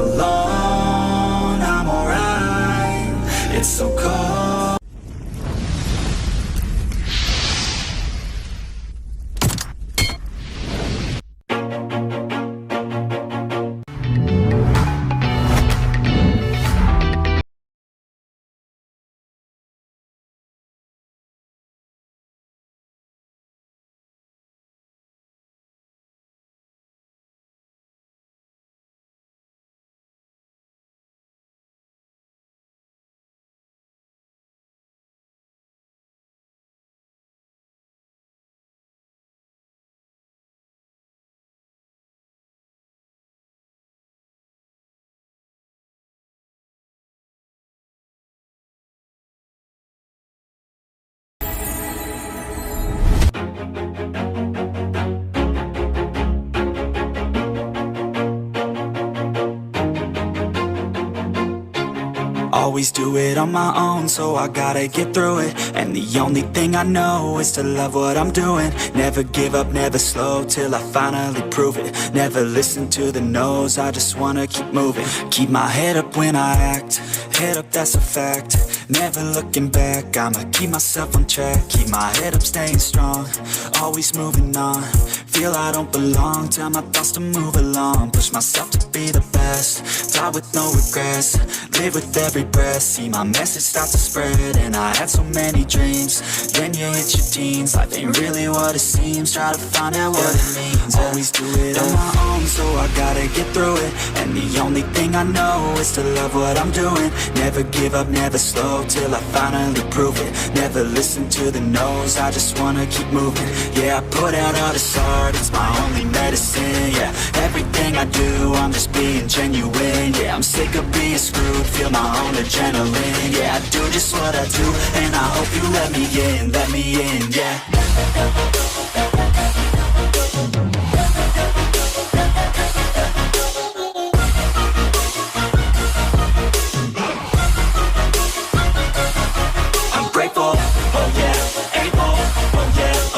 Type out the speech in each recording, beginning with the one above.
alone, I'm alright. It's so cold. Always do it on my own, so I gotta get through it. And the only thing I know is to love what I'm doing. Never give up, never slow, till I finally prove it. Never listen to the no's, I just wanna keep moving. Keep my head up when I act, head up, that's a fact. Never looking back, I'ma keep myself on track. Keep my head up, staying strong, always moving on. Feel I don't belong, tell my thoughts to move along. Push myself to be the best, die with no regrets. Live with every breath, see my message start to spread. And I had so many dreams, then you hit your teens. Life ain't really what it seems, try to find out what it means. Always do it on my own, so I gotta get through it. And the only thing I know is to love what I'm doing. Never give up, never slow, till I finally prove it. Never listen to the no's, I just wanna keep moving. Yeah, I put out all this art, it's my only medicine. Yeah, everything I do, I'm just being genuine. Yeah, I'm sick of being screwed, feel my own adrenaline. Yeah, I do just what I do, and I hope you let me in, yeah.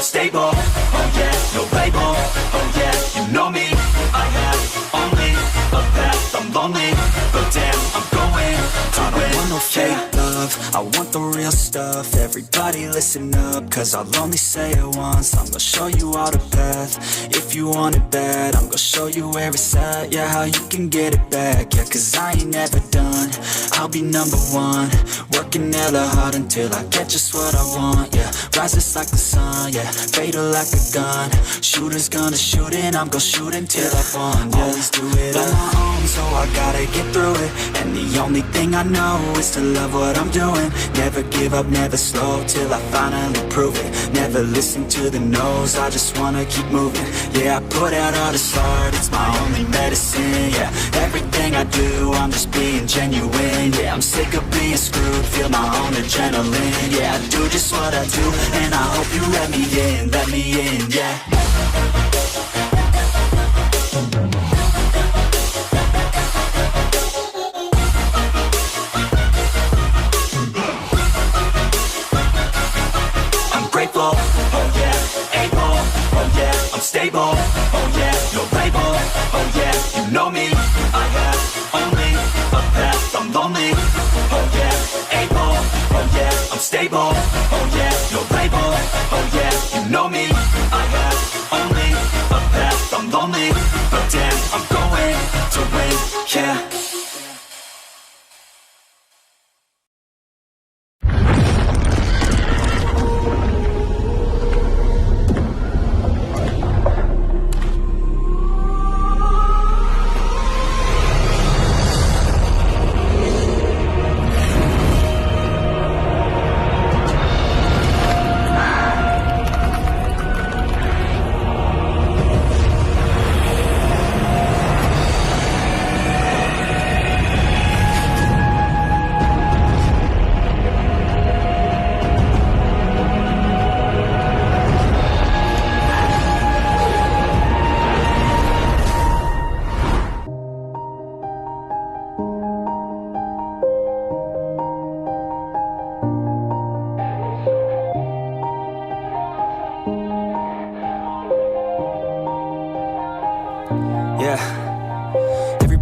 Stable, oh yeah, no label, oh yeah, you know me. I have only a path, I'm lonely, but damn, I'm going to win. I don't want no fake love, I want the real stuff. Everybody listen up, cause I'll only say it once. I'm gonna show you all the path, if you want it bad. I'm gonna show you where it's at, yeah, how you can get it back. Yeah, cause I ain't never done, I'll be number one. Working hella hard until I get just what I want, yeah. Rises like the sun, yeah, fatal like a gun. Shooter's gonna shoot and I'm gonna shoot until I've won, yeah. Always do it on my own, so I gotta get through it. And the only thing I know is to love what I'm doing. Never give up, never slow, till I finally prove it. Never listen to the no's, I just wanna keep moving. Yeah, I put out all this art, it's my only medicine. Yeah, everything I do, I'm just being genuine. Yeah, I'm sick of being screwed, feel my own adrenaline. Yeah, I do just what I do, and I hope you let me in, yeah. I'm grateful, oh yeah, able, oh yeah, I'm stable, oh yeah, no label, oh yeah, you know me. I have only a path, I'm lonely, oh yeah, able, oh yeah, I'm stable, oh yeah, no label, oh yeah, you know me. I have only a path, I'm lonely, but damn, I'm going to win, yeah.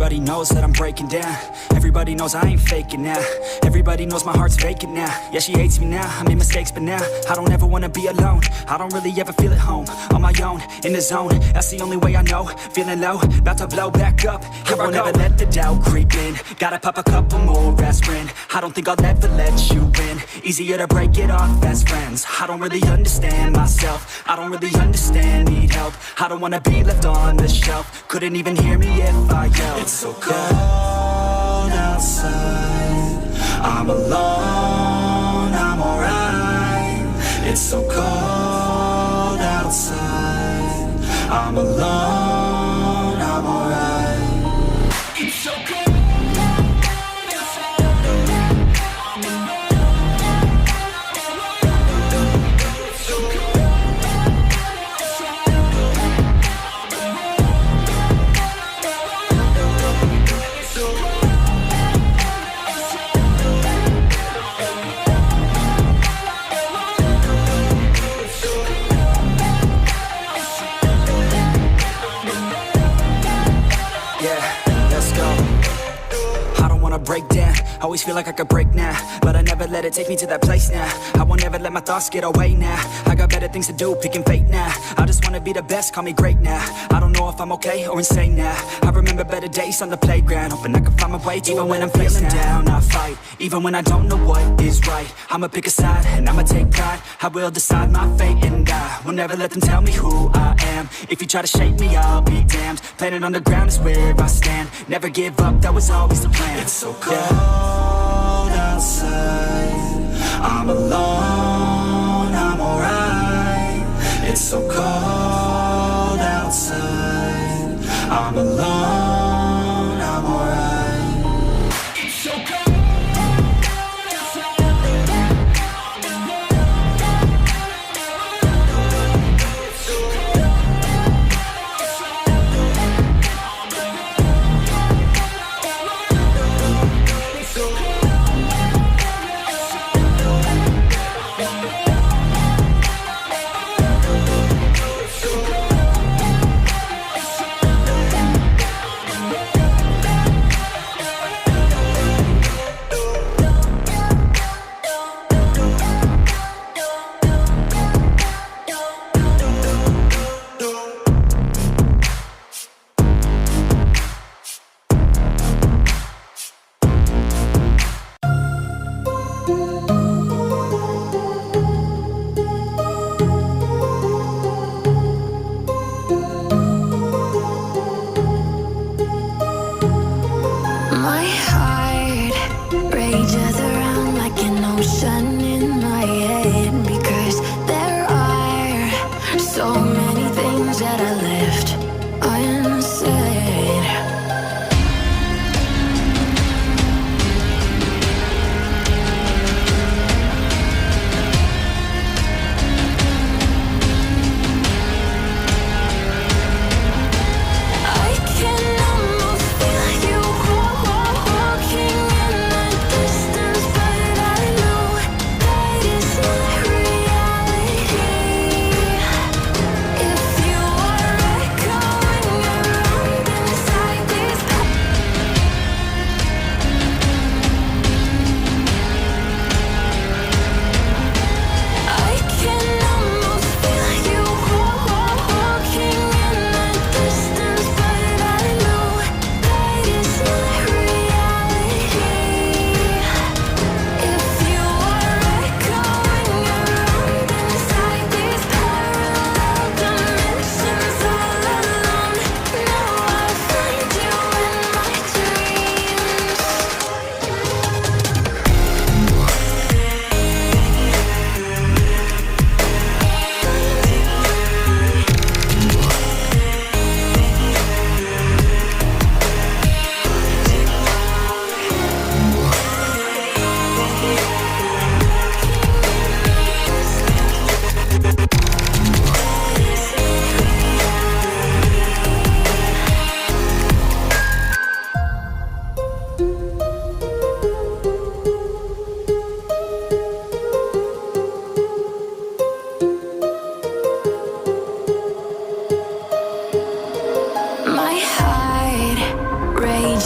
Everybody knows that I'm breaking down. Everybody knows I ain't faking now. Everybody knows my heart's vacant now. Yeah, she hates me now, I made mistakes but now I don't ever wanna be alone. I don't really ever feel at home. On my own, in the zone, that's the only way I know. Feeling low, about to blow back up. I won't ever let the doubt creep in. Gotta pop a couple more aspirin. I don't think I'll ever let you in. Easier to break it off best friends. I don't really understand myself. I don't really understand, need help. I don't wanna be left on the shelf. Couldn't even hear me if I yelled. It's so cold outside. I'm alone, I'm alright. It's so cold outside. I'm alone, I'm alright. It's so cold. Break down, always feel like I could break now, but I never let it take me to that place now. I won't ever let my thoughts get away now. I got better things to do, picking fate now. I just wanna be the best, call me great now. I don't know if I'm okay or insane now. I remember better days on the playground, hoping I can find my way. Even when I'm feeling down, I fight. Even when I don't know what is right, I'ma pick a side and I'ma take pride. I will decide my fate and I will never let them tell me who I am. If you try to shape me, I'll be damned. Planet on the ground is where I stand. Never give up, that was always the plan. It's so cold outside. I'm alone, I'm alright. It's so cold outside. I'm alone, I'm alright. It's so cold.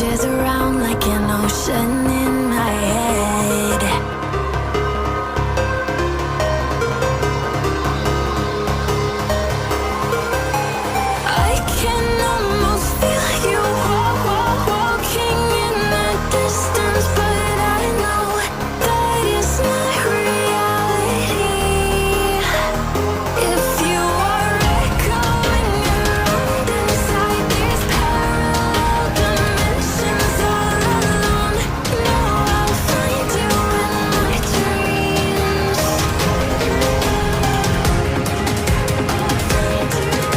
Changes around like an ocean in my head. I can almost feel you walking in the distance, but I know that it's not reality. If you are echoing around inside these parallel dimensions all alone, know I'll find you in my dreams. I'll find you in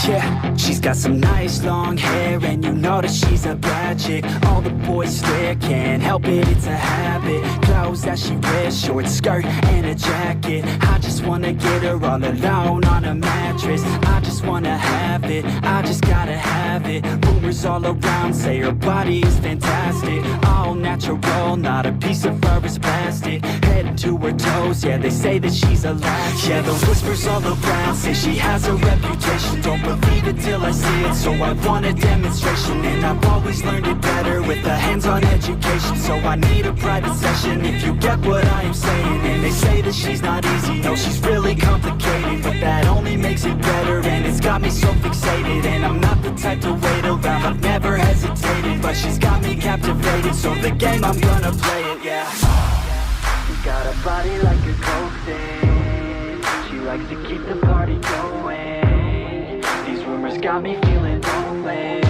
Yeah, she's got some nice long hair, and you know that she's a bad chick. All the boys stare, can't help it, it's a habit. Clothes that she wears, short skirt and a jacket. I just wanna get her all alone on a mattress. I just wanna have it, I just gotta have it. Rumors all around say her body is fantastic. All natural, not a piece of fur is plastic. Head to her toes, yeah, they say that she's a latch. Yeah, the whispers all around say she has a reputation. Don't believe it till I see it, so I want a demonstration. And I've always learned it better with a hands-on education. So I need a private session if you get what I am saying. And they say that she's not easy, no, she's really complicated, but that only makes it better, and it's got me so fixated. And I'm not the type to wait around, I've never hesitated, but she's got me captivated, so the game, I'm gonna play it, yeah. She's got a body like a coaxin', she likes to keep the party going. These rumors got me feeling lonely,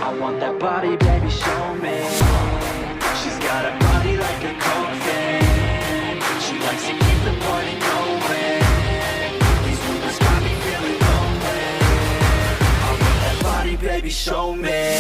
I want that body, baby, show me. She's got a body like a coaxin', she likes to keep the party going. These rumors got me feeling lonely, I want that body, baby, show me.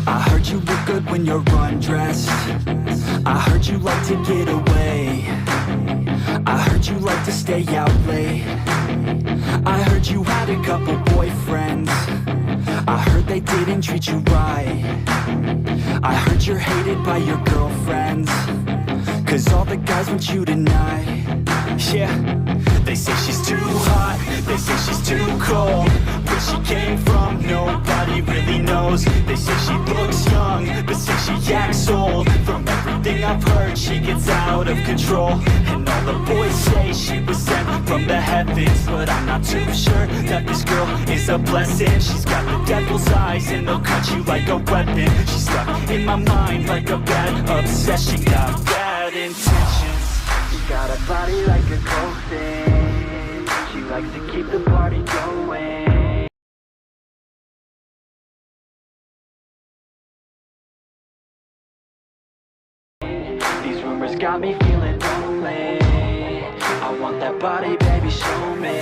I heard you look good when you're undressed. I heard you like to get away. I heard you like to stay out late. I heard you had a couple boyfriends. I heard they didn't treat you right. I heard you're hated by your girlfriends, 'cause all the guys want you tonight. Yeah, they say she's too hot, they say she's too cold. Where she came from, nobody really knows. They say she looks young, but say she acts old. From everything I've heard, she gets out of control. And all the boys say she was sent from the heavens, but I'm not too sure that this girl is a blessing. She's got the devil's eyes and they'll cut you like a weapon. She's stuck in my mind like a bad obsession. Got bad intentions. She's got a body like a coaxin', she likes to keep the party going. These rumors got me feeling lonely, I want that body, baby, show me.